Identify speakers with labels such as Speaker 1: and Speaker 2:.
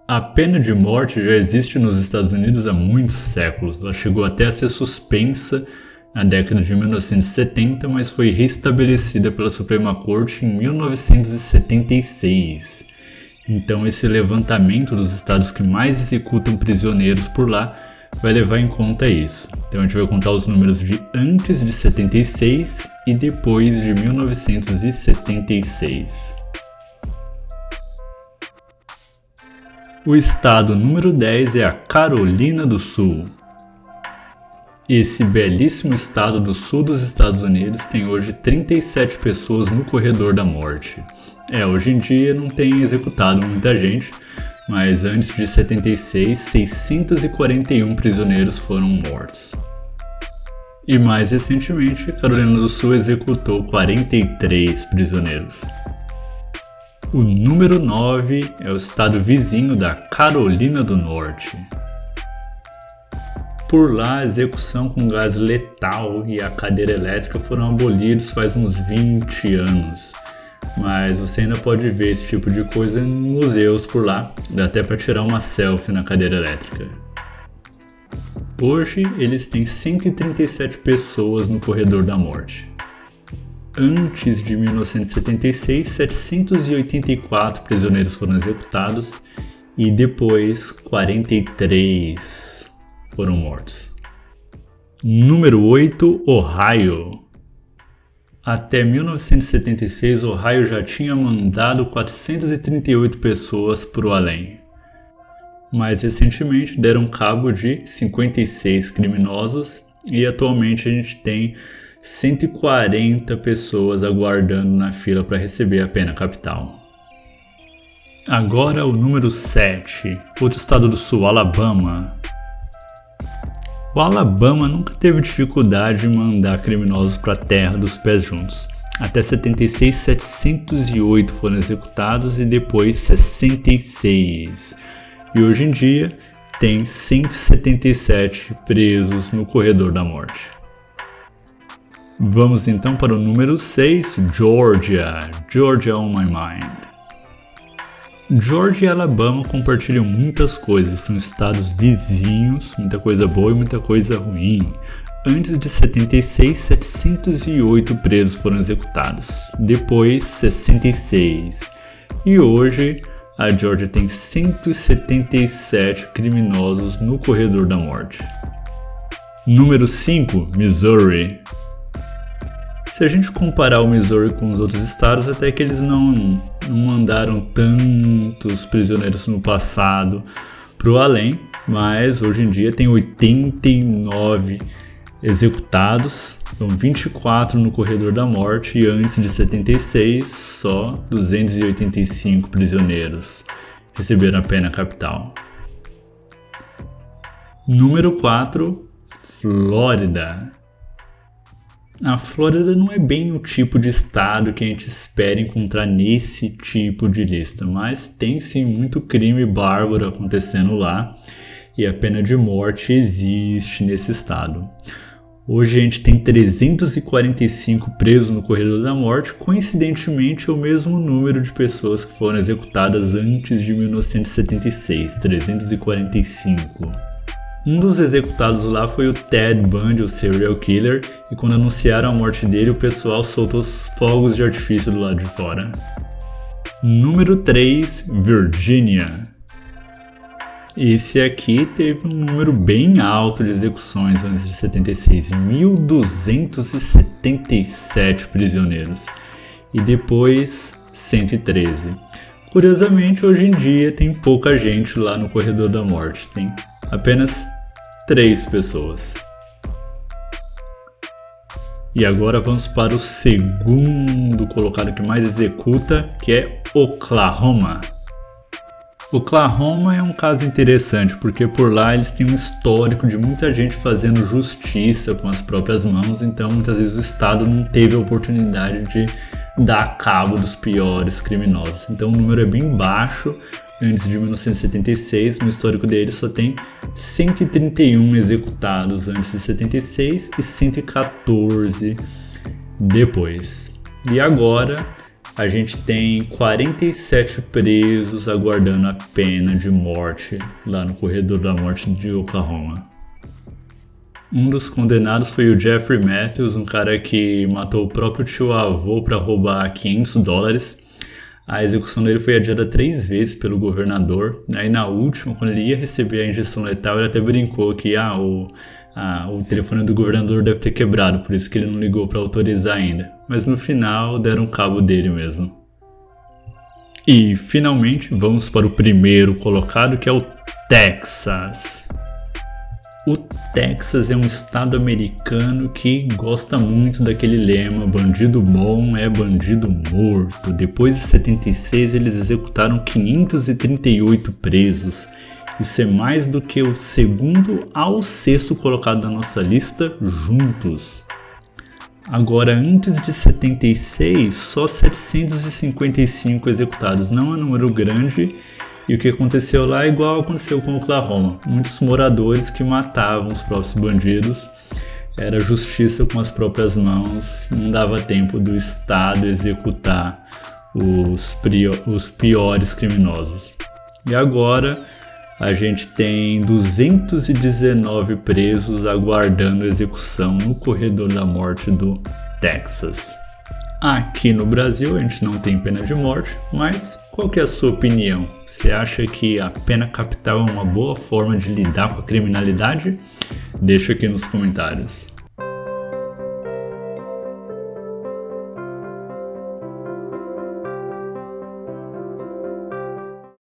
Speaker 1: A pena de morte já existe nos Estados Unidos há muitos séculos. Ela chegou até a ser suspensa na década de 1970, mas foi restabelecida pela Suprema Corte em 1976. Então esse levantamento dos estados que mais executam prisioneiros por lá vai levar em conta isso. Então a gente vai contar os números de antes de 76 e depois de 1976. O estado número 10 é a Carolina do Sul. Esse belíssimo estado do sul dos Estados Unidos tem hoje 37 pessoas no corredor da morte. Hoje em dia não tem executado muita gente, mas antes de 76, 641 prisioneiros foram mortos. E mais recentemente, a Carolina do Sul executou 43 prisioneiros. O número 9 é o estado vizinho da Carolina do Norte. Por lá, a execução com gás letal e a cadeira elétrica foram abolidos faz uns 20 anos. Mas você ainda pode ver esse tipo de coisa em museus por lá, dá até para tirar uma selfie na cadeira elétrica. Hoje, eles têm 137 pessoas no corredor da morte. Antes de 1976, 784 prisioneiros foram executados e depois 43 foram mortos. Número 8, Ohio. Até 1976, Ohio já tinha mandado 438 pessoas para o além. Mais recentemente, deram cabo de 56 criminosos e atualmente a gente tem 140 pessoas aguardando na fila para receber a pena capital. Agora o número 7, outro estado do sul, Alabama. O Alabama nunca teve dificuldade em mandar criminosos para a terra dos pés juntos. Até 76, 708 foram executados e depois 66. E hoje em dia tem 177 presos no corredor da morte. Vamos então para o número 6, Georgia. Georgia on my mind. Georgia e Alabama compartilham muitas coisas, são estados vizinhos, muita coisa boa e muita coisa ruim. Antes de 76, 708 presos foram executados, depois 66. E hoje a Georgia tem 177 criminosos no corredor da morte. Número 5, Missouri. Se a gente comparar o Missouri com os outros estados, até que eles não mandaram tantos prisioneiros no passado para o além, mas hoje em dia tem 89 executados, então 24 no corredor da morte, e antes de 76, só 285 prisioneiros receberam a pena capital. Número 4, Flórida. A Flórida não é bem o tipo de estado que a gente espera encontrar nesse tipo de lista, mas tem sim muito crime bárbaro acontecendo lá e a pena de morte existe nesse estado. Hoje a gente tem 345 presos no corredor da morte, coincidentemente é o mesmo número de pessoas que foram executadas antes de 1976, 345. Um dos executados lá foi o Ted Bundy, o serial killer, e quando anunciaram a morte dele, o pessoal soltou os fogos de artifício do lado de fora. Número 3, Virgínia. Esse aqui teve um número bem alto de execuções antes de 76, 1.277 prisioneiros, e depois 113. Curiosamente, hoje em dia tem pouca gente lá no corredor da morte, tem apenas 3 pessoas. E agora vamos para o segundo colocado que mais executa, que é Oklahoma. Oklahoma é um caso interessante, porque por lá eles têm um histórico de muita gente fazendo justiça com as próprias mãos, então muitas vezes o Estado não teve a oportunidade de dar cabo dos piores criminosos. Então o número é bem baixo. Antes de 1976, no histórico dele só tem 131 executados antes de 76 e 114 depois. E agora a gente tem 47 presos aguardando a pena de morte lá no corredor da morte de Oklahoma. Um dos condenados foi o Jeffrey Matthews, um cara que matou o próprio tio-avô para roubar $500. A execução dele foi adiada 3 vezes pelo governador. Aí na última, quando ele ia receber a injeção letal, ele até brincou que o telefone do governador deve ter quebrado, por isso que ele não ligou para autorizar ainda. Mas no final deram cabo dele mesmo. E finalmente vamos para o primeiro colocado, que é o Texas. O Texas é um estado americano que gosta muito daquele lema: bandido bom é bandido morto. Depois de 76, eles executaram 538 presos. Isso é mais do que o segundo ao sexto colocado da nossa lista juntos. Agora, antes de 76, só 755 executados. Não é um número grande. E o que aconteceu lá é igual aconteceu com Oklahoma. Muitos moradores que matavam os próprios bandidos. Era justiça com as próprias mãos. Não dava tempo do Estado executar os piores criminosos. E agora a gente tem 219 presos aguardando execução no corredor da morte do Texas. Aqui no Brasil a gente não tem pena de morte, mas qual que é a sua opinião? Você acha que a pena capital é uma boa forma de lidar com a criminalidade? Deixa aqui nos comentários.